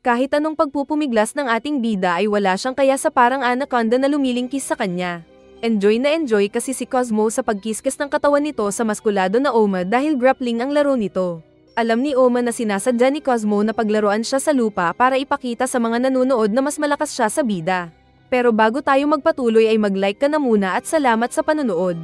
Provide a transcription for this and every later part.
Kahit anong pagpupumiglas ng ating bida ay wala siyang kaya sa parang anaconda na lumilingkis sa kanya. Enjoy na enjoy kasi si Cosmo sa pagkiskis ng katawan nito sa maskulado na Oma dahil grappling ang laro nito. Alam ni Oma na sinasadya ni Cosmo na paglaruan siya sa lupa para ipakita sa mga nanonood na mas malakas siya sa bida. Pero bago tayo magpatuloy ay mag-like ka na muna at salamat sa panonood.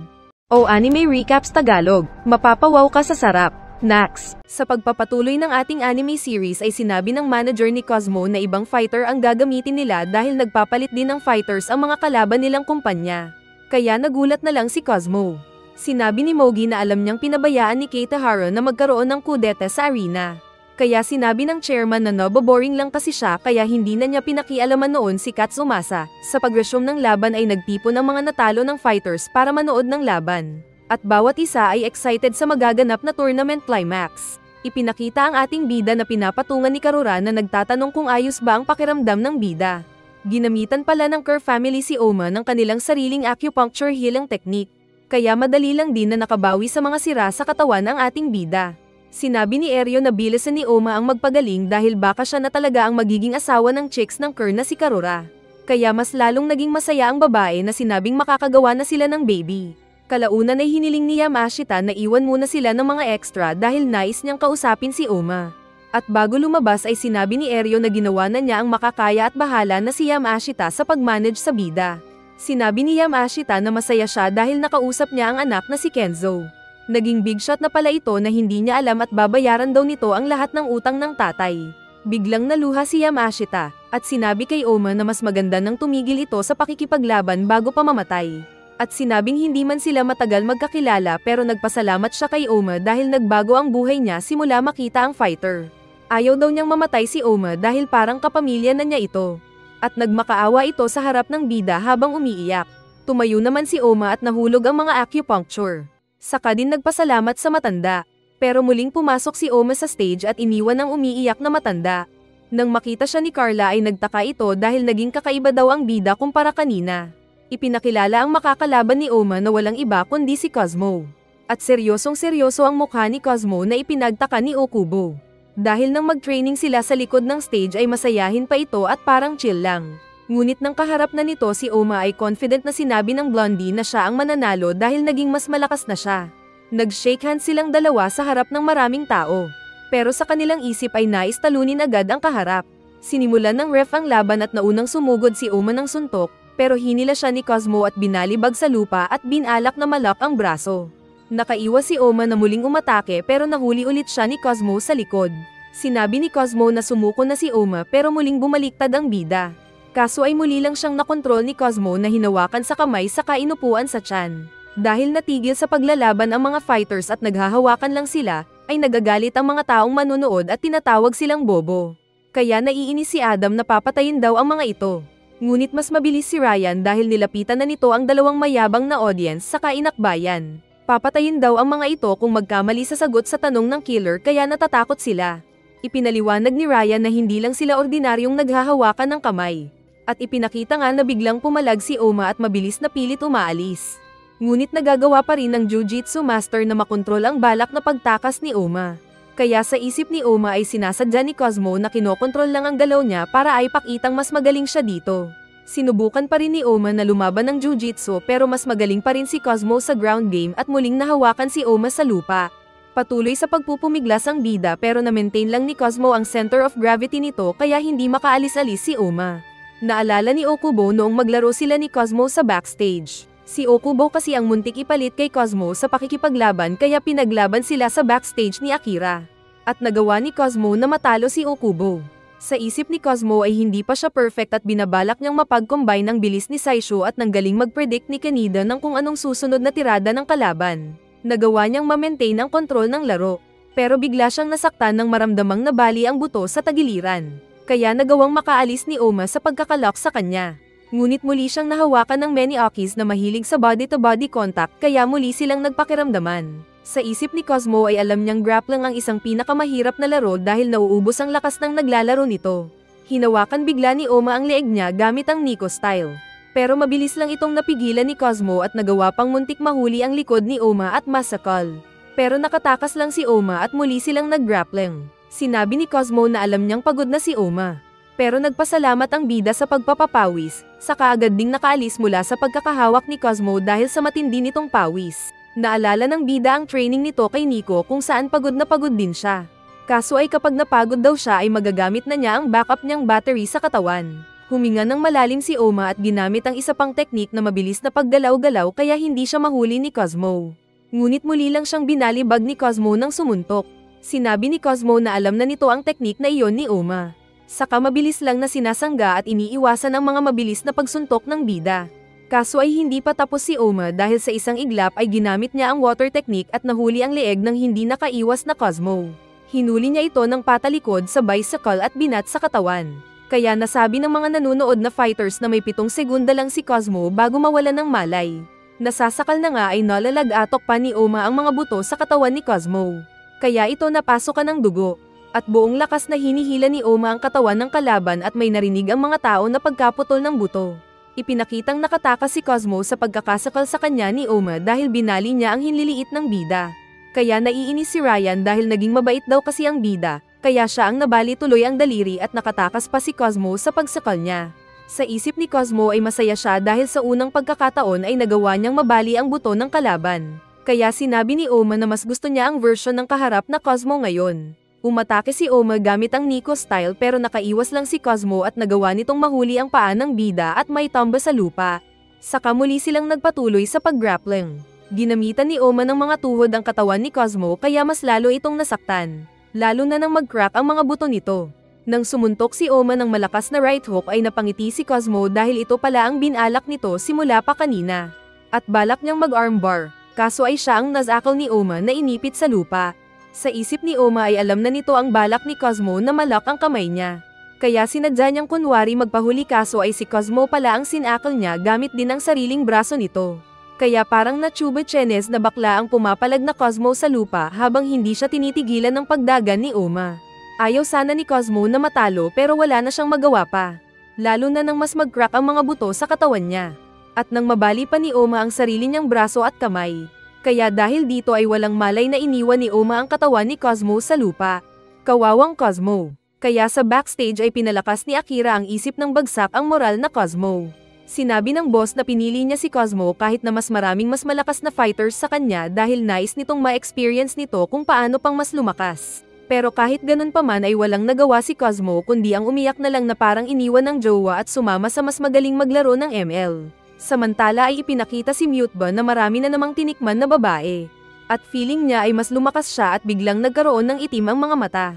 O Anime Recaps Tagalog, mapapawaw ka sa sarap. Nax. Sa pagpapatuloy ng ating anime series ay sinabi ng manager ni Cosmo na ibang fighter ang gagamitin nila dahil nagpapalit din ng fighters ang mga kalaban nilang kumpanya. Kaya nagulat na lang si Cosmo. Sinabi ni Mogi na alam niyang pinabayaan ni Keitahara na magkaroon ng kudeta sa arena. Kaya sinabi ng chairman na naboboring lang kasi siya kaya hindi na niya pinakialaman noon si Katsumasa. Sa pag-resume ng laban ay nagtipon ng mga natalo ng fighters para manood ng laban. At bawat isa ay excited sa magaganap na tournament climax. Ipinakita ang ating bida na pinapatungan ni Karura na nagtatanong kung ayos ba ang pakiramdam ng bida. Ginamitan pala ng Kerr family si Oma ng kanilang sariling acupuncture healing technique. Kaya madali lang din na nakabawi sa mga sira sa katawan ang ating bida. Sinabi ni Eryo na bilisan ni Oma ang magpagaling dahil baka siya na talaga ang magiging asawa ng chicks ng Kerr na si Karura. Kaya mas lalong naging masaya ang babae na sinabing makakagawa na sila ng baby. Kalaunan ay hiniling ni Yamashita na iwan muna sila ng mga extra dahil nais niyang kausapin si Oma. At bago lumabas ay sinabi ni Eryo na ginawa na niya ang makakaya at bahala na si Yamashita sa pag-manage sa bida. Sinabi ni Yamashita na masaya siya dahil nakausap niya ang anak na si Kenzo. Naging big shot na pala ito na hindi niya alam at babayaran daw nito ang lahat ng utang ng tatay. Biglang naluha si Yamashita at sinabi kay Oma na mas maganda nang tumigil ito sa pakikipaglaban bago pa mamatay. At sinabing hindi man sila matagal magkakilala pero nagpasalamat siya kay Oma dahil nagbago ang buhay niya simula makita ang fighter. Ayaw daw niyang mamatay si Oma dahil parang kapamilya na niya ito. At nagmakaawa ito sa harap ng bida habang umiiyak. Tumayo naman si Oma at nahulog ang mga acupuncture. Saka din nagpasalamat sa matanda. Pero muling pumasok si Oma sa stage at iniwan ang umiiyak na matanda. Nang makita siya ni Carla ay nagtaka ito dahil naging kakaiba daw ang bida kumpara kanina. Ipinakilala ang makakalaban ni Oma na walang iba kundi si Cosmo. At seryosong-seryoso ang mukha ni Cosmo na ipinagtaka ni Okubo. Dahil nang mag-training sila sa likod ng stage ay masayahin pa ito at parang chill lang. Ngunit nang kaharap na nito si Oma ay confident na sinabi ng Blondie na siya ang mananalo dahil naging mas malakas na siya. Nag-shake hands silang dalawa sa harap ng maraming tao. Pero sa kanilang isip ay nais talunin agad ang kaharap. Sinimulan ng ref ang laban at naunang sumugod si Oma ng suntok. Pero hinila siya ni Cosmo at binalibag sa lupa at binalak na malak ang braso. Nakaiwas si Oma na muling umatake pero nahuli ulit siya ni Cosmo sa likod. Sinabi ni Cosmo na sumuko na si Oma pero muling bumaliktad ang bida. Kaso ay muli lang siyang nakontrol ni Cosmo na hinawakan sa kamay saka inupuan sa tiyan. Dahil natigil sa paglalaban ang mga fighters at naghahawakan lang sila, ay nagagalit ang mga taong manonood at tinatawag silang bobo. Kaya naiinis si Adam na papatayin daw ang mga ito. Ngunit mas mabilis si Ryan dahil nilapitan na nito ang dalawang mayabang na audience saka inakbayan. Papatayin daw ang mga ito kung magkamali sa sagot sa tanong ng killer kaya natatakot sila. Ipinaliwanag ni Ryan na hindi lang sila ordinaryong naghahawakan ng kamay. At ipinakita nga na biglang pumalag si Oma at mabilis na pilit umaalis. Ngunit nagagawa pa rin ng Jiu-Jitsu master na makontrol ang balak na pagtakas ni Oma. Kaya sa isip ni Oma ay sinasadya ni Cosmo na kinokontrol lang ang galaw niya para ay pakitang mas magaling siya dito. Sinubukan pa rin ni Oma na lumaban ng Jiu-Jitsu pero mas magaling pa rin si Cosmo sa ground game at muling nahawakan si Oma sa lupa. Patuloy sa pagpupumiglas ang bida pero na-maintain lang ni Cosmo ang center of gravity nito kaya hindi makaalis-alis si Oma. Naalala ni Okubo noong maglaro sila ni Cosmo sa backstage. Si Okubo kasi ang muntik ipalit kay Cosmo sa pakikipaglaban kaya pinaglaban sila sa backstage ni Akira. At nagawa ni Cosmo na matalo si Okubo. Sa isip ni Cosmo ay hindi pa siya perfect at binabalak niyang mapag-combine ang bilis ni Saisho at nang galing mag-predict ni Kaneda ng kung anong susunod na tirada ng kalaban. Nagawa niyang ma-maintain ang kontrol ng laro. Pero bigla siyang nasaktan nang maramdamang nabali ang buto sa tagiliran. Kaya nagawang makaalis ni Oma sa pagkakalok sa kanya. Ngunit muli siyang nahawakan ng many Akis na mahilig sa body-to-body contact kaya muli silang nagpakiramdaman. Sa isip ni Cosmo ay alam niyang grappling ang isang pinakamahirap na laro dahil nauubos ang lakas ng naglalaro nito. Hinawakan bigla ni Oma ang leeg niya gamit ang Nico style. Pero mabilis lang itong napigilan ni Cosmo at nagawa pang muntik mahuli ang likod ni Oma at masakal. Pero nakatakas lang si Oma at muli silang nag-grappling. Sinabi ni Cosmo na alam niyang pagod na si Oma. Pero nagpasalamat ang bida sa pagpapapawis, saka agad ding nakaalis mula sa pagkakahawak ni Cosmo dahil sa matindi nitong pawis. Naalala ng bida ang training nito kay Nico kung saan pagod na pagod din siya. Kaso ay kapag napagod daw siya ay magagamit na niya ang backup niyang battery sa katawan. Huminga ng malalim si Oma at ginamit ang isa pang teknik na mabilis na paggalaw-galaw kaya hindi siya mahuli ni Cosmo. Ngunit muli lang siyang binalibag ni Cosmo nang sumuntok. Sinabi ni Cosmo na alam na nito ang teknik na iyon ni Oma. Saka mabilis lang na sinasangga at iniiwasan ang mga mabilis na pagsuntok ng bida. Kaso ay hindi pa tapos si Oma dahil sa isang iglap ay ginamit niya ang water technique at nahuli ang leeg ng hindi nakaiwas na Cosmo. Hinuli niya ito ng patalikod sa bicycle at binat sa katawan. Kaya nasabi ng mga nanunood na fighters na may 7 segunda lang si Cosmo bago mawalan ng malay. Nasasakal na nga ay nalalagatok pa ni Oma ang mga buto sa katawan ni Cosmo. Kaya ito napasokan ng dugo. At buong lakas na hinihila ni Oma ang katawan ng kalaban at may narinig ang mga tao na pagkaputol ng buto. Ipinakitang nakatakas si Cosmo sa pagkakasakal sa kanya ni Oma dahil binali niya ang hinliliit ng bida. Kaya naiinis si Ryan dahil naging mabait daw kasi ang bida, kaya siya ang nabali tuloy ang daliri at nakatakas pa si Cosmo sa pagsakal niya. Sa isip ni Cosmo ay masaya siya dahil sa unang pagkakataon ay nagawa niyang mabali ang buto ng kalaban. Kaya sinabi ni Oma na mas gusto niya ang version ng kaharap na Cosmo ngayon. Umatake si Oma gamit ang Nico style pero nakaiwas lang si Cosmo at nagawa nitong mahuli ang paa ng bida at may tumba sa lupa. Saka muli silang nagpatuloy sa pag-grappling. Ginamitan ni Oma ng mga tuhod ang katawan ni Cosmo kaya mas lalo itong nasaktan. Lalo na nang mag-crack ang mga buto nito. Nang sumuntok si Oma ng malakas na right hook ay napangiti si Cosmo dahil ito pala ang binalak nito simula pa kanina. At balak niyang mag-armbar, kaso ay siya ang nasakal ni Oma na inipit sa lupa. Sa isip ni Oma ay alam na nito ang balak ni Cosmo na malak ang kamay niya. Kaya sinadya niyang kunwari magpahuli kaso ay si Cosmo pala ang sinakal niya gamit din ang sariling braso nito. Kaya parang natsuba chenes na bakla ang pumapalag na Cosmo sa lupa habang hindi siya tinitigilan ng pagdagan ni Oma. Ayaw sana ni Cosmo na matalo pero wala na siyang magawa pa. Lalo na nang mas mag-crack ang mga buto sa katawan niya. At nang mabali pa ni Oma ang sarili niyang braso at kamay. Kaya dahil dito ay walang malay na iniwan ni Oma ang katawan ni Cosmo sa lupa. Kawawang Cosmo. Kaya sa backstage ay pinalakas ni Akira ang isip ng bagsak ang moral na Cosmo. Sinabi ng boss na pinili niya si Cosmo kahit na mas maraming mas malakas na fighters sa kanya dahil nais nitong ma-experience nito kung paano pang mas lumakas. Pero kahit ganun pa man ay walang nagawa si Cosmo kundi ang umiyak na lang na parang iniwan ng jowa at sumama sa mas magaling maglaro ng ML. Samantala ay ipinakita si Muteba na marami na namang tinikman na babae. At feeling niya ay mas lumakas siya at biglang nagkaroon ng itim ang mga mata.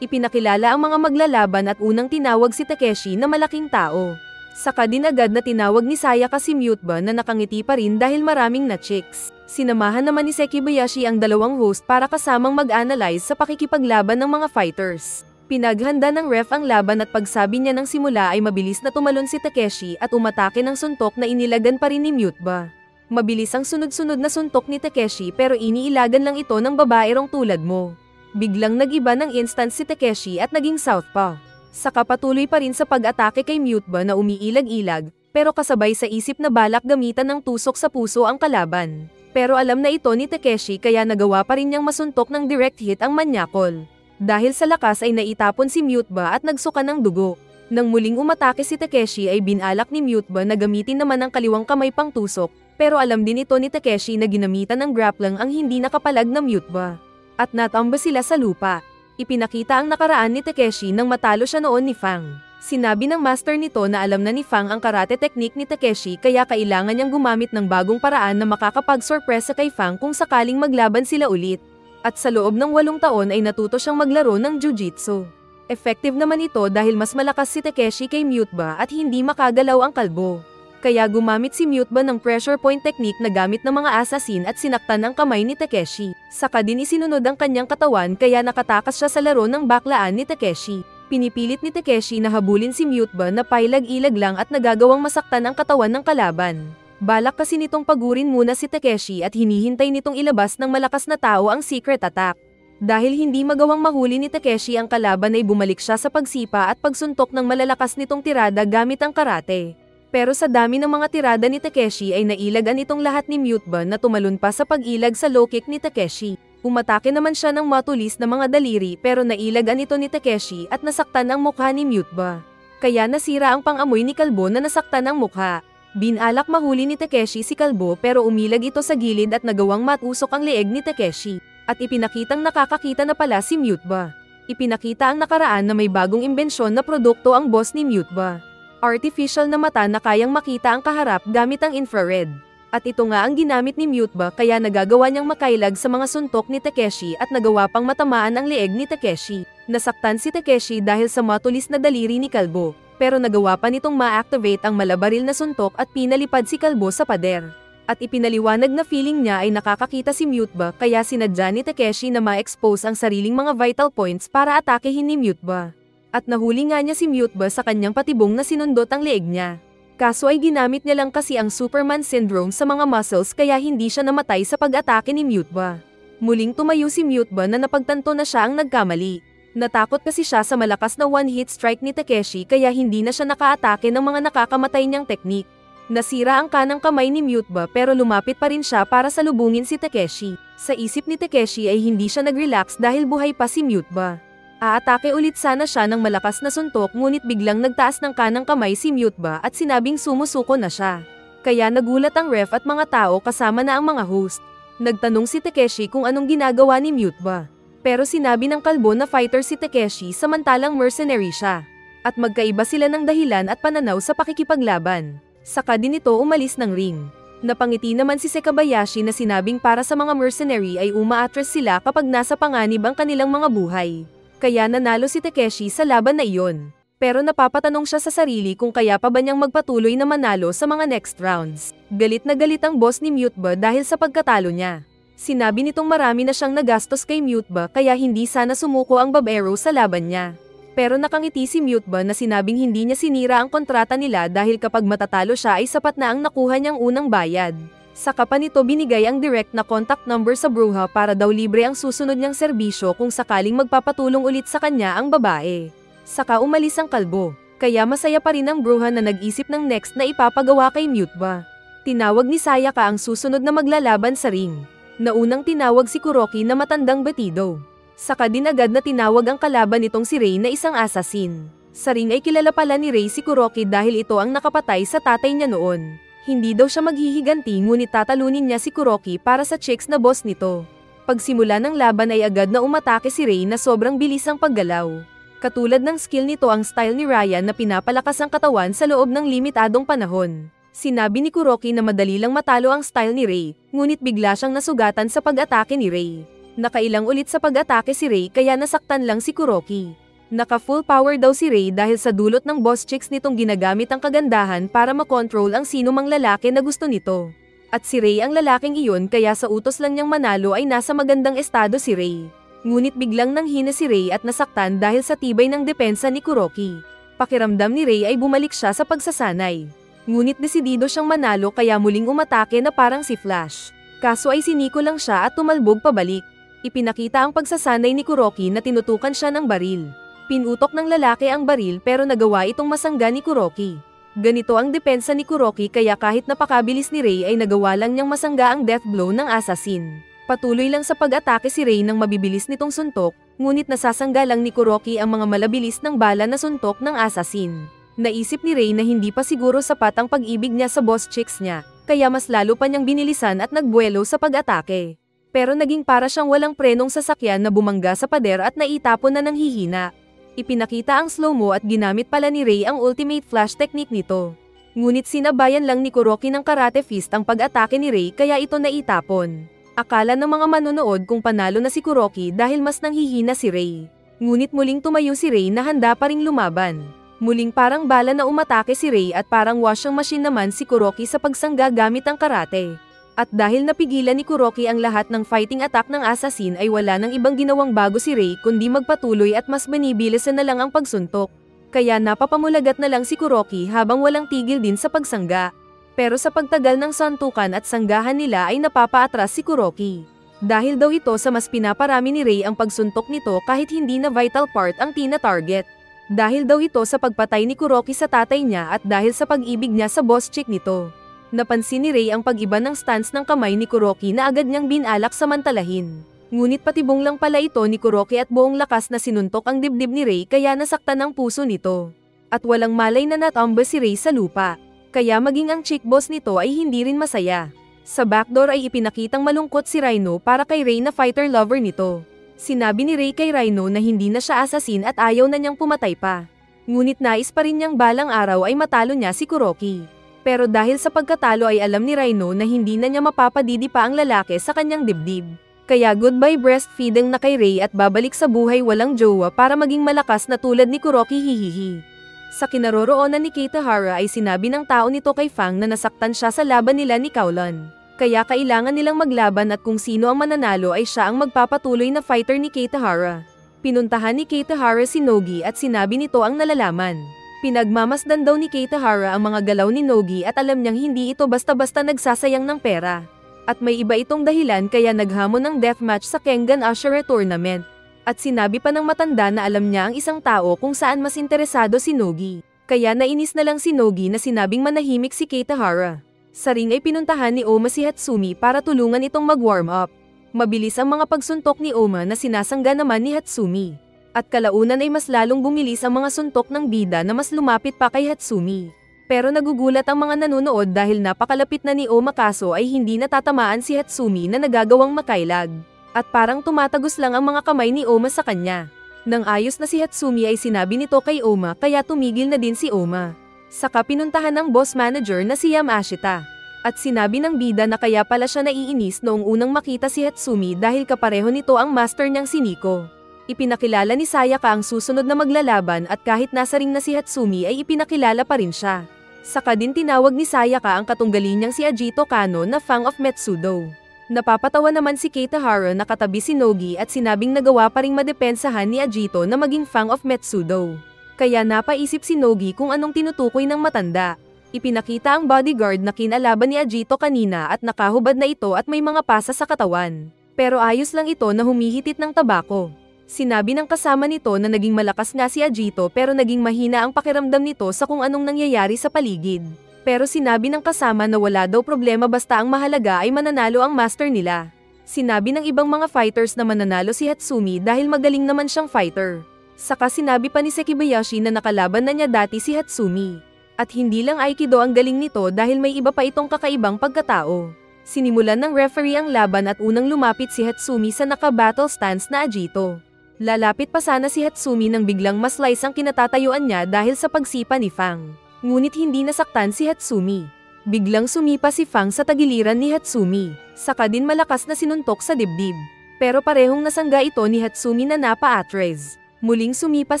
Ipinakilala ang mga maglalaban at unang tinawag si Takeshi na malaking tao. Saka din agad na tinawag ni Sayaka si Muteba na nakangiti pa rin dahil maraming na chicks. Sinamahan naman ni Sekibayashi ang dalawang host para kasamang mag-analyze sa pakikipaglaban ng mga fighters. Pinaghanda ng ref ang laban at pagsabi niya ng simula ay mabilis na tumalon si Takeshi at umatake ng suntok na inilagan pa rin ni Muteba. Mabilis ang sunod-sunod na suntok ni Takeshi pero iniilagan lang ito ng babaerong tulad mo. Biglang nag-iba ng instant si Takeshi at naging southpaw. Saka patuloy pa rin sa pag-atake kay Muteba na umiilag-ilag, pero kasabay sa isip na balak gamitan ng tusok sa puso ang kalaban. Pero alam na ito ni Takeshi kaya nagawa pa rin niyang masuntok ng direct hit ang manyakol. Dahil sa lakas ay naitapon si Muteba at nagsuka ng dugo. Nang muling umatake si Takeshi ay binalak ni Muteba na gamitin naman ang kaliwang kamay pang tusok, pero alam din ito ni Takeshi na ginamitan ng grappling ang hindi nakapalag na Muteba. At natamba sila sa lupa. Ipinakita ang nakaraan ni Takeshi nang matalo siya noon ni Fang. Sinabi ng master nito na alam na ni Fang ang karate technique ni Takeshi kaya kailangan niyang gumamit ng bagong paraan na makakapag-sorpresa kay Fang kung sakaling maglaban sila ulit. At sa loob ng 8 taon ay natuto siyang maglaro ng jiu-jitsu. Effective naman ito dahil mas malakas si Takeshi kay Muteba at hindi makagalaw ang kalbo. Kaya gumamit si Muteba ng pressure point technique na gamit ng mga assassin at sinaktan ang kamay ni Takeshi. Saka din isinunod ang kanyang katawan kaya nakatakas siya sa laro ng baklaan ni Takeshi. Pinipilit ni Takeshi na habulin si Muteba na pailag-ilag lang at nagagawang masaktan ang katawan ng kalaban. Balak kasi nitong pagurin muna si Takeshi at hinihintay nitong ilabas ng malakas na tao ang secret attack. Dahil hindi magawang mahuli ni Takeshi ang kalaban ay bumalik siya sa pagsipa at pagsuntok ng malalakas nitong tirada gamit ang karate. Pero sa dami ng mga tirada ni Takeshi ay nailagan itong lahat ni Muteba na tumalon pa sa pag-ilag sa low kick ni Takeshi. Umatake naman siya ng matulis na mga daliri pero nailagan ito ni Takeshi at nasaktan ang mukha ni Muteba. Kaya nasira ang pang-amoy ni Kalbo na nasaktan ang mukha. Binalak mahuli ni Takeshi si Kalbo pero umilag ito sa gilid at nagawang matusok ang leeg ni Takeshi. At ipinakitang nakakakita na pala si Muteba. Ipinakita ang nakaraan na may bagong imbensyon na produkto ang boss ni Muteba. Artificial na mata na kayang makita ang kaharap gamit ang infrared. At ito nga ang ginamit ni Muteba kaya nagagawa niyang makailag sa mga suntok ni Takeshi at nagawa pang matamaan ang leeg ni Takeshi. Nasaktan si Takeshi dahil sa matulis na daliri ni Kalbo, pero nagawa pa nitong ma-activate ang malabaril na suntok at pinalipad si Kalbo sa pader. At ipinaliwanag na feeling niya ay nakakakita si Muteba kaya sinadya ni Takeshi na ma-expose ang sariling mga vital points para atakehin ni Muteba. At nahuli nga niya si Muteba sa kanyang patibong na sinundot ang leeg niya. Kaso ay ginamit niya lang kasi ang Superman Syndrome sa mga muscles kaya hindi siya namatay sa pag-atake ni Muteba. Muling tumayo si Muteba na napagtanto na siya ang nagkamali. Natakot kasi siya sa malakas na one-hit strike ni Takeshi kaya hindi na siya nakaatake ng mga nakakamatay niyang teknik. Nasira ang kanang kamay ni Muteba pero lumapit pa rin siya para salubungin si Takeshi. Sa isip ni Takeshi ay hindi siya nag-relax dahil buhay pa si Muteba. Aatake ulit sana siya ng malakas na suntok ngunit biglang nagtaas ng kanang kamay si Muteba at sinabing sumusuko na siya. Kaya nagulat ang ref at mga tao kasama na ang mga host. Nagtanong si Takeshi kung anong ginagawa ni Muteba. Pero sinabi ng Kalbo na fighter si Takeshi samantalang mercenary siya. At magkaiba sila ng dahilan at pananaw sa pakikipaglaban. Saka din ito umalis ng ring. Napangiti naman si Sekabayashi na sinabing para sa mga mercenary ay umaatras sila kapag nasa panganib ang kanilang mga buhay. Kaya nanalo si Takeshi sa laban na iyon. Pero napapatanong siya sa sarili kung kaya pa ba niyang magpatuloy na manalo sa mga next rounds. Galit na galit ang boss ni Muteba dahil sa pagkatalo niya. Sinabi nitong marami na siyang nagastos kay Muteba kaya hindi sana sumuko ang babero sa laban niya. Pero nakangiti si Muteba na sinabing hindi niya sinira ang kontrata nila dahil kapag matatalo siya ay sapat na ang nakuha niyang unang bayad. Saka pa nito binigay ang direct na contact number sa bruha para daw libre ang susunod niyang serbisyo kung sakaling magpapatulong ulit sa kanya ang babae. Saka umalis ang Kalbo, kaya masaya pa rin ang bruha na nag-isip ng next na ipapagawa kay Muteba. Tinawag ni Sayaka ang susunod na maglalaban sa ring. Naunang tinawag si Kuroki na matandang batido. Saka din agad na tinawag ang kalaban nitong si Rei na isang assassin. Sa ring ay kilala pala ni Rei si Kuroki dahil ito ang nakapatay sa tatay niya noon. Hindi daw siya maghihiganti ngunit tatalunin niya si Kuroki para sa chicks na boss nito. Pagsimula ng laban ay agad na umatake si Rei na sobrang bilis ang paggalaw. Katulad ng skill nito ang style ni Ryan na pinapalakas ang katawan sa loob ng limitadong panahon. Sinabi ni Kuroki na madali lang matalo ang style ni Rei, ngunit bigla siyang nasugatan sa pag-atake ni Rei. Nakailang ulit sa pag-atake si Rei kaya nasaktan lang si Kuroki. Naka full power daw si Rei dahil sa dulot ng boss chicks nitong ginagamit ang kagandahan para makontrol ang sino mang lalaki na gusto nito. At si Rei ang lalaking iyon kaya sa utos lang niyang manalo ay nasa magandang estado si Rei. Ngunit biglang nanghina si Rei at nasaktan dahil sa tibay ng depensa ni Kuroki. Pakiramdam ni Rei ay bumalik siya sa pagsasanay. Ngunit desidido siyang manalo kaya muling umatake na parang si Flash. Kaso ay siniko lang siya at tumalbog pabalik. Ipinakita ang pagsasanay ni Kuroki na tinutukan siya ng baril. Pinutok ng lalaki ang baril pero nagawa itong masangga ni Kuroki. Ganito ang depensa ni Kuroki kaya kahit napakabilis ni Rei ay nagawa lang niyang masangga ang death blow ng assassin. Patuloy lang sa pag-atake si Rei ng mabibilis nitong suntok, ngunit nasasangga lang ni Kuroki ang mga malabilis ng bala na suntok ng assassin. Naisip ni Rei na hindi pa siguro sapat ang pag-ibig niya sa boss chicks niya, kaya mas lalo pa niyang binilisan at nagbuelo sa pag-atake. Pero naging para siyang walang prenong sasakyan na bumangga sa pader at naitapon na ng hihina. Ipinakita ang slow-mo at ginamit pala ni Rei ang ultimate flash technique nito. Ngunit sinabayan lang ni Kuroki ng karate fist ang pag-atake ni Rei kaya ito naitapon. Akala ng mga manonood kung panalo na si Kuroki dahil mas nanghihina si Rei. Ngunit muling tumayo si Rei na handa pa ring lumaban. Muling parang bala na umatake si Rei at parang washing machine naman si Kuroki sa pagsangga gamit ang karate. At dahil napigilan ni Kuroki ang lahat ng fighting attack ng assassin ay wala nang ibang ginawang bago si Rei kundi magpatuloy at mas binibilisan na lang ang pagsuntok. Kaya napapamulagat na lang si Kuroki habang walang tigil din sa pagsangga. Pero sa pagtagal ng santukan at sanggahan nila ay napapaatras si Kuroki. Dahil daw ito sa mas pinaparami ni Rei ang pagsuntok nito kahit hindi na vital part ang tina-target. Dahil daw ito sa pagpatay ni Kuroki sa tatay niya at dahil sa pag-ibig niya sa boss chick nito. Napansin ni Rei ang pag-iba ng stance ng kamay ni Kuroki na agad niyang binalak samantalahin. Ngunit patibong lang pala ito ni Kuroki at buong lakas na sinuntok ang dibdib ni Rei kaya nasaktan ang puso nito. At walang malay na natumba si Ray sa lupa. Kaya maging ang chick boss nito ay hindi rin masaya. Sa backdoor ay ipinakitang malungkot si Rhino para kay Ray na fighter lover nito. Sinabi ni Ray kay Rhino na hindi na siya assassin at ayaw na niyang pumatay pa. Ngunit nais pa rin niyang balang araw ay matalo niya si Kuroki. Pero dahil sa pagkatalo ay alam ni Rhino na hindi na niya mapapadidi pa ang lalaki sa kanyang dibdib. Kaya goodbye breastfeeding na kay Ray at babalik sa buhay walang jowa para maging malakas na tulad ni Kuroki hihihi. Sa kinaroroonan ni Kitahara ay sinabi ng tao nito kay Fang na nasaktan siya sa laban nila ni Kowloon. Kaya kailangan nilang maglaban at kung sino ang mananalo ay siya ang magpapatuloy na fighter ni Kitahara. Pinuntahan ni Kitahara si Nogi at sinabi nito ang nalalaman. Pinagmamasdan daw ni Kitahara ang mga galaw ni Nogi at alam niyang hindi ito basta-basta nagsasayang ng pera. At may iba itong dahilan kaya naghamon ng deathmatch sa Kengan Ashura Tournament. At sinabi pa ng matanda na alam niya ang isang tao kung saan mas interesado si Nogi. Kaya nainis na lang si Nogi na sinabing manahimik si Kitahara. Sa ring ay pinuntahan ni Oma si Hatsumi para tulungan itong mag-warm up. Mabilis ang mga pagsuntok ni Oma na sinasangga naman ni Hatsumi. At kalaunan ay mas lalong bumilis ang mga suntok ng bida na mas lumapit pa kay Hatsumi. Pero nagugulat ang mga nanonood dahil napakalapit na ni Oma kaso ay hindi natatamaan si Hatsumi na nagagawang makailag. At parang tumatagos lang ang mga kamay ni Oma sa kanya. Nang ayos na si Hatsumi ay sinabi nito kay Oma kaya tumigil na din si Oma. Saka pinuntahan ng boss manager na si Yamashita. At sinabi ng bida na kaya pala siya naiinis noong unang makita si Hatsumi dahil kapareho nito ang master niyang si Nico. Ipinakilala ni Sayaka ang susunod na maglalaban at kahit nasa ring na si Hatsumi ay ipinakilala pa rin siya. Saka din tinawag ni Sayaka ang katunggali niyang si Ajito Kano na Fang of Metsudo. Napapatawa naman si Kitahara na katabi si Nogi at sinabing nagawa pa ring madepensahan ni Ajito na maging Fang of Metsudo. Kaya napaisip si Nogi kung anong tinutukoy ng matanda. Ipinakita ang bodyguard na kinalaban ni Ajito kanina at nakahubad na ito at may mga pasa sa katawan. Pero ayos lang ito na humihitit ng tabako. Sinabi ng kasama nito na naging malakas nga si Ajito pero naging mahina ang pakiramdam nito sa kung anong nangyayari sa paligid. Pero sinabi ng kasama na wala daw problema basta ang mahalaga ay mananalo ang master nila. Sinabi ng ibang mga fighters na mananalo si Hatsumi dahil magaling naman siyang fighter. Saka sinabi pa ni Sekibayashi na nakalaban na niya dati si Hatsumi. At hindi lang Aikido ang galing nito dahil may iba pa itong kakaibang pagkatao. Sinimulan ng referee ang laban at unang lumapit si Hatsumi sa naka-battle stance na Ajito. Lalapit pa sana si Hatsumi nang biglang maslice ang kinatatayuan niya dahil sa pagsipa ni Fang. Ngunit hindi nasaktan si Hatsumi. Biglang sumipa si Fang sa tagiliran ni Hatsumi, saka din malakas na sinuntok sa dibdib. Pero parehong nasangga ito ni Hatsumi na napa-atres. Muling sumipa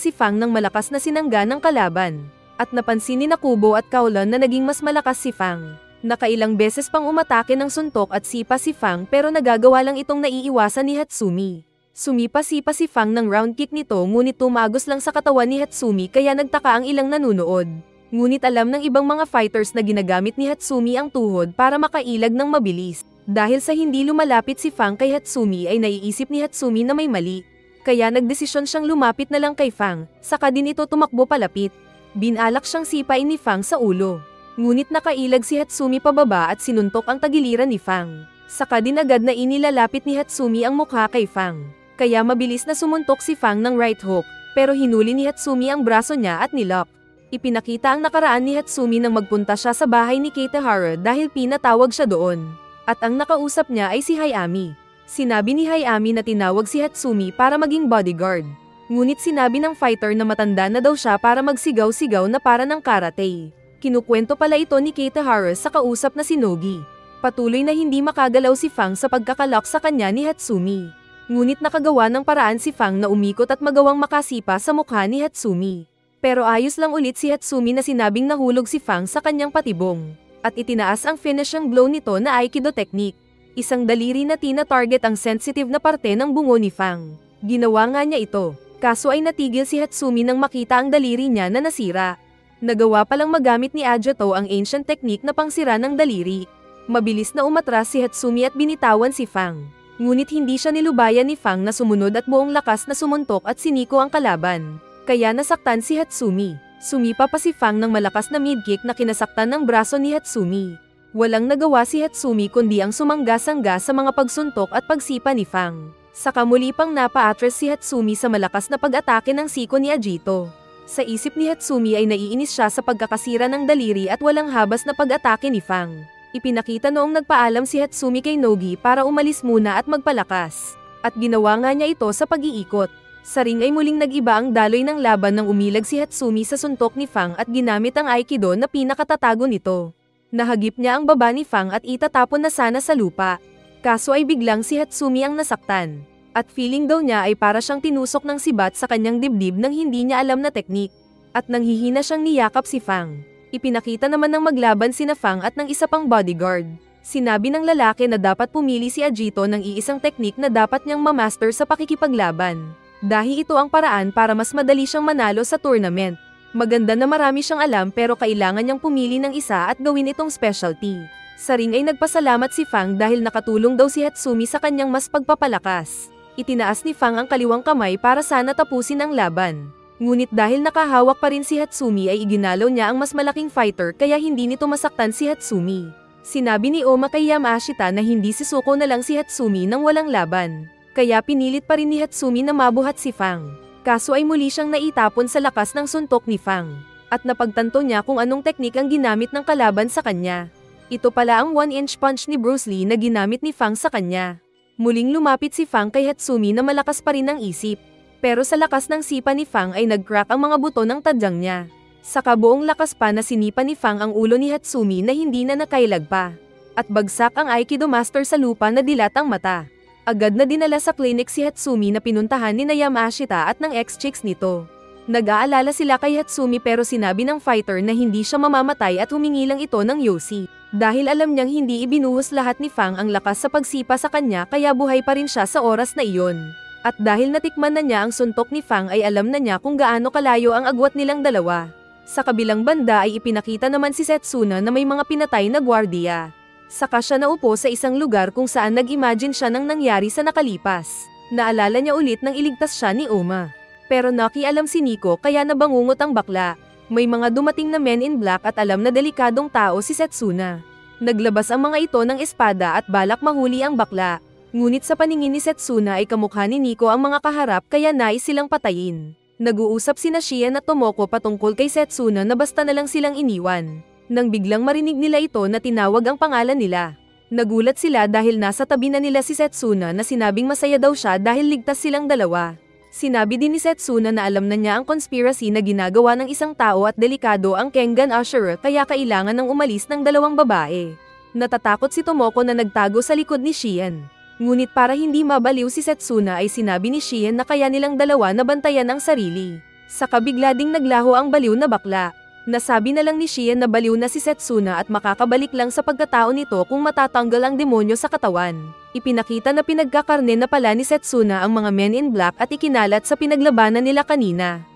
si Fang ng malakas na sinangga ng kalaban. At napansin ni Nakubo at Kowloon na naging mas malakas si Fang. Nakailang beses pang umatake ng suntok at sipa si Fang pero nagagawa lang itong naiiwasan ni Hatsumi. Sumipa-sipa si Fang ng round kick nito ngunit tumagos lang sa katawan ni Hatsumi kaya nagtaka ang ilang nanunood. Ngunit alam ng ibang mga fighters na ginagamit ni Hatsumi ang tuhod para makailag ng mabilis. Dahil sa hindi lumalapit si Fang kay Hatsumi ay naiisip ni Hatsumi na may mali. Kaya nagdesisyon siyang lumapit na lang kay Fang, saka din ito tumakbo palapit. Binalak siyang sipain ni Fang sa ulo. Ngunit nakailag si Hatsumi pababa at sinuntok ang tagiliran ni Fang. Saka din agad na inilalapit ni Hatsumi ang mukha kay Fang. Kaya mabilis na sumuntok si Fang ng right hook, pero hinuli ni Hatsumi ang braso niya at nilock. Ipinakita ang nakaraan ni Hatsumi nang magpunta siya sa bahay ni Kitahara dahil pinatawag siya doon. At ang nakausap niya ay si Hayami. Sinabi ni Hayami na tinawag si Hatsumi para maging bodyguard. Ngunit sinabi ng fighter na matanda na daw siya para magsigaw-sigaw na para ng karate. Kinukwento pala ito ni Kitahara sa kausap na si Nogi. Patuloy na hindi makagalaw si Fang sa pagkakalak sa kanya ni Hatsumi. Ngunit nakagawa ng paraan si Fang na umikot at magawang makasipa sa mukha ni Hatsumi. Pero ayos lang ulit si Hatsumi na sinabing nahulog si Fang sa kanyang patibong. At itinaas ang finishing blow nito na Aikido technique. Isang daliri na tina-target ang sensitive na parte ng bungo ni Fang. Ginawa nga niya ito, kaso ay natigil si Hatsumi nang makita ang daliri niya na nasira. Nagawa palang magamit ni Ajito ang ancient technique na pangsira ng daliri. Mabilis na umatras si Hatsumi at binitawan si Fang. Ngunit hindi siya nilubayan ni Fang na sumunod at buong lakas na sumuntok at siniko ang kalaban. Kaya nasaktan si Hatsumi. Sumipa pa si Fang ng malakas na mid-kick na kinasaktan ng braso ni Hatsumi. Walang nagawa si Hatsumi kundi ang sumangga-sangga sa mga pagsuntok at pagsipa ni Fang. Saka muli pang napa-atras si Hatsumi sa malakas na pag-atake ng siko ni Ajito. Sa isip ni Hatsumi ay naiinis siya sa pagkakasira ng daliri at walang habas na pag-atake ni Fang. Ipinakita noong nagpaalam si Hatsumi kay Nogi para umalis muna at magpalakas. At ginawa nga niya ito sa pag-iikot. Sa ring ay muling nag-iba ang daloy ng laban nang umilag si Hatsumi sa suntok ni Fang at ginamit ang Aikido na pinakatatago nito. Nahagip niya ang baba ni Fang at itatapon na sana sa lupa. Kaso ay biglang si Hatsumi ang nasaktan. At feeling daw niya ay para siyang tinusok ng sibat sa kanyang dibdib nang hindi niya alam na teknik. At nanghihina siyang niyakap si Fang. Ipinakita naman ng maglaban sina Fang at ng isa pang bodyguard. Sinabi ng lalaki na dapat pumili si Ajito ng iisang teknik na dapat niyang mamaster sa pakikipaglaban. Dahil ito ang paraan para mas madali siyang manalo sa tournament. Maganda na marami siyang alam pero kailangan niyang pumili ng isa at gawin itong specialty. Sa ring ay nagpasalamat si Fang dahil nakatulong daw si Hatsumi sa kanyang mas pagpapalakas. Itinaas ni Fang ang kaliwang kamay para sana tapusin ang laban. Ngunit dahil nakahawak pa rin si Hatsumi ay iginalaw niya ang mas malaking fighter kaya hindi nito masaktan si Hatsumi. Sinabi ni Oma kay Yamashita na hindi sisuko na lang si Hatsumi nang walang laban. Kaya pinilit pa rin ni Hatsumi na mabuhat si Fang. Kaso ay muli siyang naitapon sa lakas ng suntok ni Fang. At napagtanto niya kung anong teknik ang ginamit ng kalaban sa kanya. Ito pala ang 1-inch punch ni Bruce Lee na ginamit ni Fang sa kanya. Muling lumapit si Fang kay Hatsumi na malakas pa rin ang isip. Pero sa lakas ng sipa ni Fang ay nag-crack ang mga buto ng tadyang niya. Sa kabuong lakas pa na sinipa ni Fang ang ulo ni Hatsumi na hindi na nakailag pa. At bagsak ang Aikido Master sa lupa na dilat ang mata. Agad na dinala sa clinic si Hatsumi na pinuntahan ni Yamashita at ng ex-chicks nito. Nag-aalala sila kay Hatsumi pero sinabi ng fighter na hindi siya mamamatay at humingi lang ito ng yosi. Dahil alam niyang hindi ibinuhos lahat ni Fang ang lakas sa pagsipa sa kanya kaya buhay pa rin siya sa oras na iyon. At dahil natikman na niya ang suntok ni Fang ay alam na niya kung gaano kalayo ang agwat nilang dalawa. Sa kabilang banda ay ipinakita naman si Setsuna na may mga pinatay na gwardiya. Saka siya naupo sa isang lugar kung saan nag-imagine siya ng nangyari sa nakalipas. Naalala niya ulit nang iligtas siya ni Oma. Pero nakialam si Nico kaya nabangungot ang bakla. May mga dumating na men in black at alam na delikadong tao si Setsuna. Naglabas ang mga ito ng espada at balak mahuli ang bakla. Ngunit sa paningin ni Setsuna ay kamukha ni Nico ang mga kaharap kaya nais silang patayin. Nag-uusap sina Shian at Tomoko patungkol kay Setsuna na basta na lang silang iniwan. Nang biglang marinig nila ito na tinawag ang pangalan nila. Nagulat sila dahil nasa tabi na nila si Setsuna na sinabing masaya daw siya dahil ligtas silang dalawa. Sinabi din ni Setsuna na alam na niya ang conspiracy na ginagawa ng isang tao at delikado ang Kengan Ashura kaya kailangan ng umalis ng dalawang babae. Natatakot si Tomoko na nagtago sa likod ni Shian. Ngunit para hindi mabaliw si Setsuna ay sinabi ni Shian na kaya nilang dalawa na bantayan ang sarili. Sa kabigla ding naglaho ang baliw na bakla. Nasabi na lang ni Shian na baliw na si Setsuna at makakabalik lang sa pagkatao nito kung matatanggal ang demonyo sa katawan. Ipinakita na pinagkakarne na pala ni Setsuna ang mga men in black at ikinalat sa pinaglabanan nila kanina.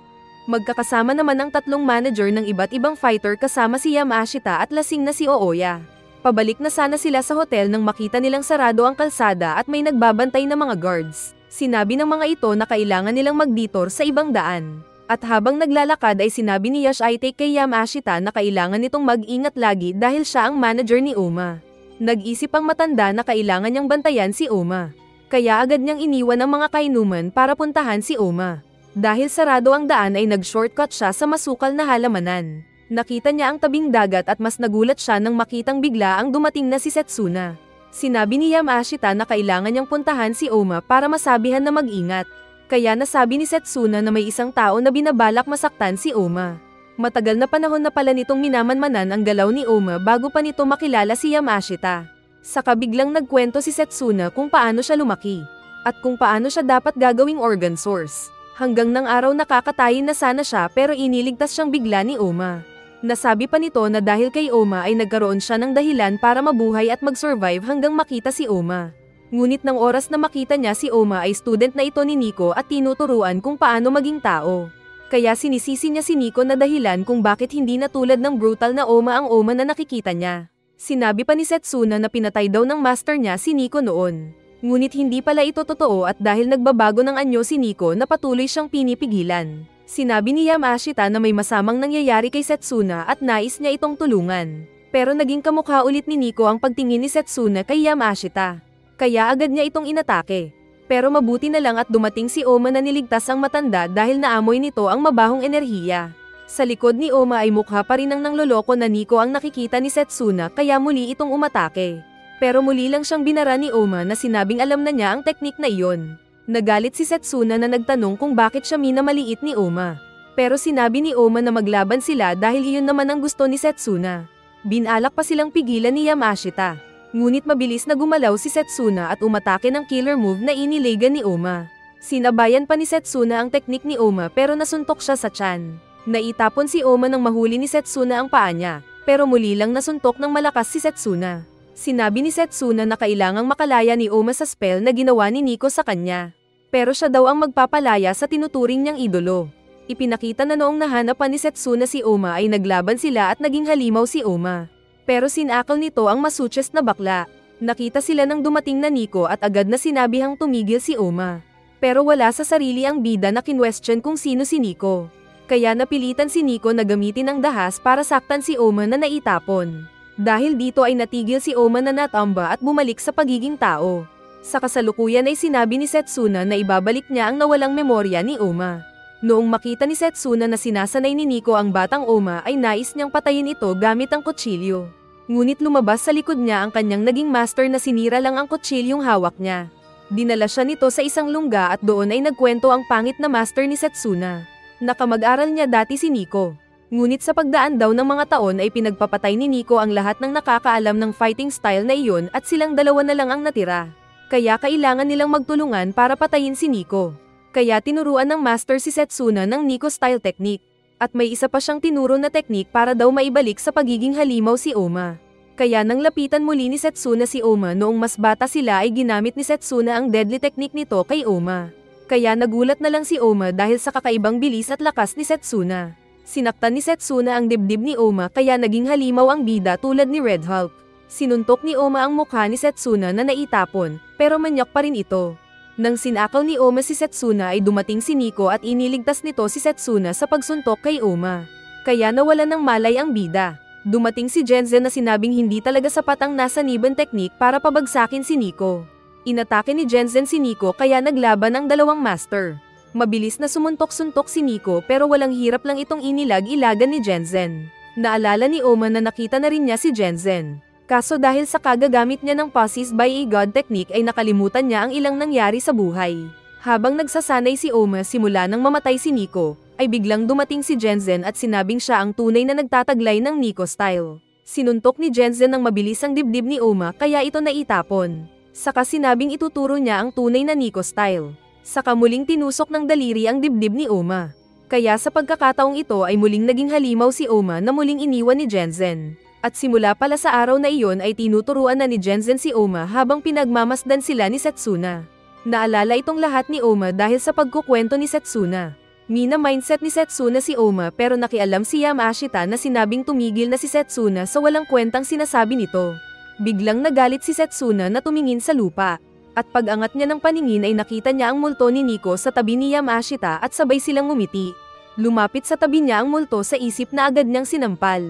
Magkakasama naman ang tatlong manager ng iba't ibang fighter kasama si Yamashita at lasing na si Ooya. Pabalik na sana sila sa hotel nang makita nilang sarado ang kalsada at may nagbabantay na mga guards. Sinabi ng mga ito na kailangan nilang magdetour sa ibang daan. At habang naglalakad ay sinabi ni Yashite kay Yamashita na kailangan nitong mag-ingat lagi dahil siya ang manager ni Oma. Nag-isip ang matanda na kailangan niyang bantayan si Oma. Kaya agad niyang iniwan ang mga kainuman para puntahan si Oma. Dahil sarado ang daan ay nag-shortcut siya sa masukal na halamanan. Nakita niya ang tabing dagat at mas nagulat siya nang makitang bigla ang dumating na si Setsuna. Sinabi ni Yamashita na kailangan niyang puntahan si Oma para masabihan na mag-ingat. Kaya nasabi ni Setsuna na may isang tao na binabalak masaktan si Oma. Matagal na panahon na pala nitong minamanmanan ang galaw ni Oma bago pa nito makilala si Yamashita. Saka biglang nagkwento si Setsuna kung paano siya lumaki. At kung paano siya dapat gagawing organ source. Hanggang nang araw nakakatayin na sana siya pero iniligtas siyang bigla ni Oma. Nasabi pa nito na dahil kay Oma ay nagkaroon siya ng dahilan para mabuhay at mag-survive hanggang makita si Oma. Ngunit ng oras na makita niya si Oma ay student na ito ni Nico at tinuturuan kung paano maging tao. Kaya sinisisi niya si Nico na dahilan kung bakit hindi na tulad ng brutal na Oma ang Oma na nakikita niya. Sinabi pa ni Setsuna na pinatay daw ng master niya si Nico noon. Ngunit hindi pala ito totoo at dahil nagbabago ng anyo si Nico na patuloy siyang pinipigilan. Sinabi ni Yamashita na may masamang nangyayari kay Setsuna at nais niya itong tulungan. Pero naging kamukha ulit ni Nico ang pagtingin ni Setsuna kay Yamashita. Kaya agad niya itong inatake. Pero mabuti na lang at dumating si Oma na niligtas ang matanda dahil naamoy nito ang mabahong enerhiya. Sa likod ni Oma ay mukha pa rin ng nangloloko na Nico ang nakikita ni Setsuna kaya muli itong umatake. Pero muli lang siyang binara ni Oma na sinabing alam na niya ang teknik na iyon. Nagalit si Setsuna na nagtanong kung bakit siya minamaliit ni Oma. Pero sinabi ni Oma na maglaban sila dahil iyon naman ang gusto ni Setsuna. Binalak pa silang pigilan ni Yamashita. Ngunit mabilis na gumalaw si Setsuna at umatake ng killer move na inilegan ni Oma. Sinabayan pa ni Setsuna ang teknik ni Oma pero nasuntok siya sa tiyan. Naitapon si Oma nang mahuli ni Setsuna ang paa niya, pero muli lang nasuntok ng malakas si Setsuna. Sinabi ni Setsuna na kailangang makalaya ni Oma sa spell na ginawa ni Nico sa kanya. Pero siya daw ang magpapalaya sa tinuturing niyang idolo. Ipinakita na noong nahanapan ni Setsuna si Oma ay naglaban sila at naging halimaw si Oma. Pero sinakal nito ang masuches na bakla. Nakita sila ng dumating na Nico at agad na sinabihang tumigil si Oma. Pero wala sa sarili ang bida na kinwestiyon kung sino si Nico. Kaya napilitan si Nico na gamitin ang dahas para saktan si Oma na naitapon. Dahil dito ay natigil si Oma na natamba at bumalik sa pagiging tao. Sa kasalukuyan ay sinabi ni Setsuna na ibabalik niya ang nawalang memorya ni Oma. Noong makita ni Setsuna na sinasanay ni Nico ang batang Oma ay nais niyang patayin ito gamit ang kutsilyo. Ngunit lumabas sa likod niya ang kanyang naging master na sinira lang ang kutsilyong hawak niya. Dinala siya nito sa isang lungga at doon ay nagkwento ang pangit na master ni Setsuna. Nakamag-aral niya dati si Nico. Ngunit sa pagdaan daw ng mga taon ay pinagpapatay ni Nico ang lahat ng nakakaalam ng fighting style na iyon at silang dalawa na lang ang natira. Kaya kailangan nilang magtulungan para patayin si Nico. Kaya tinuruan ng master si Setsuna ng Nico style technique. At may isa pa siyang tinuro na teknik para daw maibalik sa pagiging halimaw si Oma. Kaya nang lapitan muli ni Setsuna si Oma noong mas bata sila ay ginamit ni Setsuna ang deadly technique nito kay Oma. Kaya nagulat na lang si Oma dahil sa kakaibang bilis at lakas ni Setsuna. Sinaktan ni Setsuna ang dibdib ni Oma kaya naging halimaw ang bida tulad ni Red Hulk. Sinuntok ni Oma ang mukha ni Setsuna na naitapon, pero manyak pa rin ito. Nang sinakal ni Oma si Setsuna ay dumating si Nico at iniligtas nito si Setsuna sa pagsuntok kay Oma. Kaya nawalan ng malay ang bida. Dumating si Genzen na sinabing hindi talaga sapat ang nasa Niban technique para pabagsakin si Nico. Inatake ni Genzen si Nico kaya naglaban ang dalawang master. Mabilis na sumuntok-suntok si Nico pero walang hirap lang itong inilag-ilagan ni Genzen. Naalala ni Oma na nakita na rin niya si Genzen. Kaso dahil sa kagagamit niya ng Possessed by a God technique ay nakalimutan niya ang ilang nangyari sa buhay. Habang nagsasanay si Oma simula nang mamatay si Nico, ay biglang dumating si Genzen at sinabing siya ang tunay na nagtataglay ng Nico style. Sinuntok ni Genzen ng mabilis ang dibdib ni Oma kaya ito naitapon. Saka sinabing ituturo niya ang tunay na Nico style. Saka muling tinusok ng daliri ang dibdib ni Oma. Kaya sa pagkakataong ito ay muling naging halimaw si Oma na muling iniwan ni Genzen. At simula pala sa araw na iyon ay tinuturuan na ni Genzen si Oma habang pinagmamasdan sila ni Setsuna. Naalala itong lahat ni Oma dahil sa pagkukwento ni Setsuna. Mina-mindset ni Setsuna si Oma pero nakialam si Yamashita na sinabing tumigil na si Setsuna sa walang kwentang sinasabi nito. Biglang nagalit si Setsuna na tumingin sa lupa. At pag-angat niya ng paningin ay nakita niya ang multo ni Nico sa tabi ni Yamashita at sabay silang ngumiti. Lumapit sa tabi niya ang multo sa isip na agad niyang sinampal.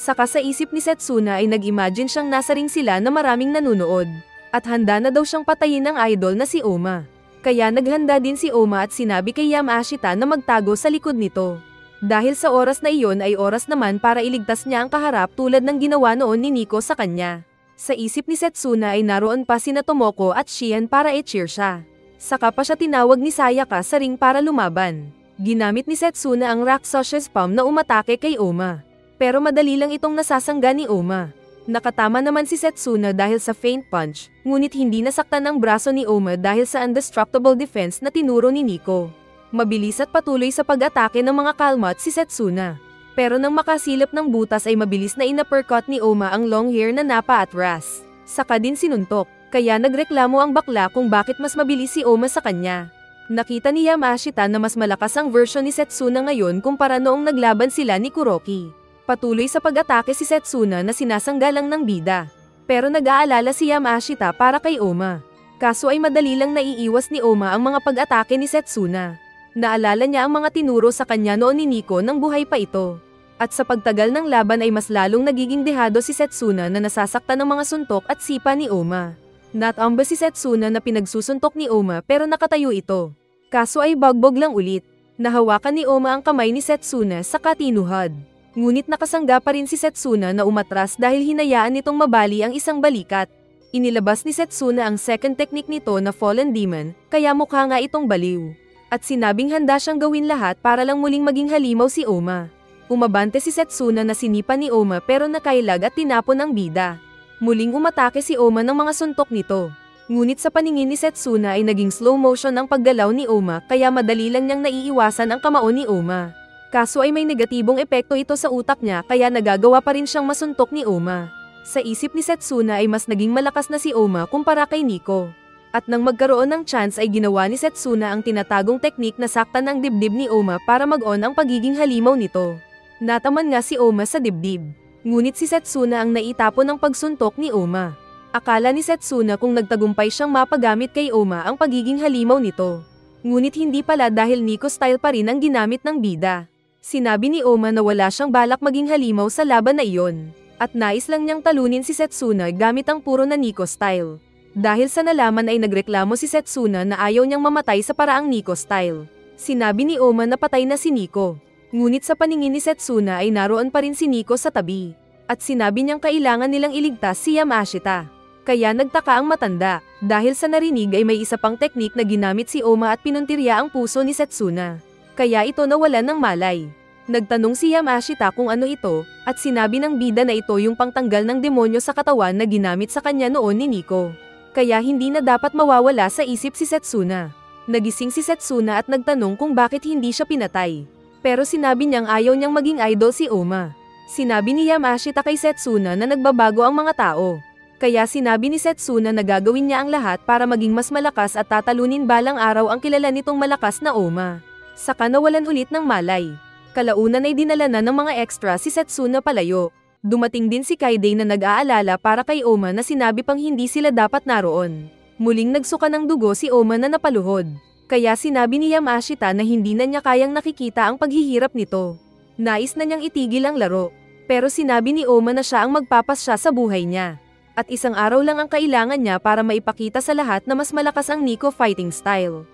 Saka sa isip ni Setsuna ay nag-imagine siyang nasa ring sila na maraming nanunood. At handa na daw siyang patayin ng idol na si Oma. Kaya naghanda din si Oma at sinabi kay Yamashita na magtago sa likod nito. Dahil sa oras na iyon ay oras naman para iligtas niya ang kaharap tulad ng ginawa noon ni Nico sa kanya. Sa isip ni Setsuna ay naroon pa sina Tomoko at Shian para i-cheer siya. Saka pa siya tinawag ni Sayaka sa ring para lumaban. Ginamit ni Setsuna ang Rakshas's Palm na umatake kay Oma. Pero madali lang itong nasasangga ni Oma. Nakatama naman si Setsuna dahil sa feint punch, ngunit hindi nasaktan ang braso ni Oma dahil sa indestructible defense na tinuro ni Nico. Mabilis at patuloy sa pag-atake ng mga kalmat si Setsuna. Pero nang makasilip ng butas ay mabilis na inuppercut ni Oma ang long hair na napa at ras. Saka din sinuntok, kaya nagreklamo ang bakla kung bakit mas mabilis si Oma sa kanya. Nakita ni Yamashita na mas malakas ang version ni Setsuna ngayon kumpara noong naglaban sila ni Kuroki. Patuloy sa pag-atake si Setsuna na sinasanggalang ng bida. Pero nag-aalala si Yamashita para kay Oma. Kaso ay madali lang naiiwas ni Oma ang mga pag-atake ni Setsuna. Naalala niya ang mga tinuro sa kanya noon ni Nico nang buhay pa ito. At sa pagtagal ng laban ay mas lalong nagiging dehado si Setsuna na nasasaktan ng mga suntok at sipa ni Oma. Natamba si Setsuna na pinagsusuntok ni Oma pero nakatayo ito. Kaso ay bagbog lang ulit. Nahawakan ni Oma ang kamay ni Setsuna sa katinuhad. Ngunit nakasangga pa rin si Setsuna na umatras dahil hinayaan nitong mabali ang isang balikat. Inilabas ni Setsuna ang second technique nito na Fallen Demon, kaya mukha nga itong baliw. At sinabing handa siyang gawin lahat para lang muling maging halimaw si Oma. Umabante si Setsuna na sinipa ni Oma pero nakailag at tinapon ang bida. Muling umatake si Oma ng mga suntok nito. Ngunit sa paningin ni Setsuna ay naging slow motion ang paggalaw ni Oma kaya madali lang niyang naiiwasan ang kamao ni Oma. Kaso ay may negatibong epekto ito sa utak niya kaya nagagawa pa rin siyang masuntok ni Oma. Sa isip ni Setsuna ay mas naging malakas na si Oma kumpara kay Nico. At nang magkaroon ng chance ay ginawa ni Setsuna ang tinatagong teknik na saktan ang dibdib ni Oma para mag-on ang pagiging halimaw nito. Nataman nga si Oma sa dibdib. Ngunit si Setsuna ang naitapon ng pagsuntok ni Oma. Akala ni Setsuna kung nagtagumpay siyang mapagamit kay Oma ang pagiging halimaw nito. Ngunit hindi pala dahil Nico style pa rin ang ginamit ng bida. Sinabi ni Oma na wala siyang balak maging halimaw sa laban na iyon. At nais lang niyang talunin si Setsuna gamit ang puro na Nico style. Dahil sa nalaman ay nagreklamo si Setsuna na ayaw niyang mamatay sa paraang Nico style. Sinabi ni Oma na patay na si Nico. Ngunit sa paningin ni Setsuna ay naroon pa rin si Nico sa tabi. At sinabi niyang kailangan nilang iligtas si Yamashita. Kaya nagtaka ang matanda, dahil sa narinig ay may isa pang teknik na ginamit si Oma at pinuntirya ang puso ni Setsuna. Kaya ito nawalan ng malay. Nagtanong si Yamashita kung ano ito, at sinabi ng bida na ito yung pangtanggal ng demonyo sa katawan na ginamit sa kanya noon ni Nico. Kaya hindi na dapat mawawala sa isip si Setsuna. Nagising si Setsuna at nagtanong kung bakit hindi siya pinatay. Pero sinabi niyang ayaw niyang maging idol si Oma. Sinabi ni Yamashita kay Setsuna na nagbabago ang mga tao. Kaya sinabi ni Setsuna na gagawin niya ang lahat para maging mas malakas at tatalunin balang araw ang kilala nitong malakas na Oma. Saka nawalan ulit ng malay. Kalaunan ay dinala na ng mga extra si Setsuna palayo. Dumating din si Kaide na nag-aalala para kay Oma na sinabi pang hindi sila dapat naroon. Muling nagsuka ng dugo si Oma na napaluhod. Kaya sinabi ni Yamashita na hindi na niya kayang nakikita ang paghihirap nito. Nais na niyang itigil ang laro. Pero sinabi ni Oma na siya ang magpapasya sa buhay niya. At isang araw lang ang kailangan niya para maipakita sa lahat na mas malakas ang Nico fighting style.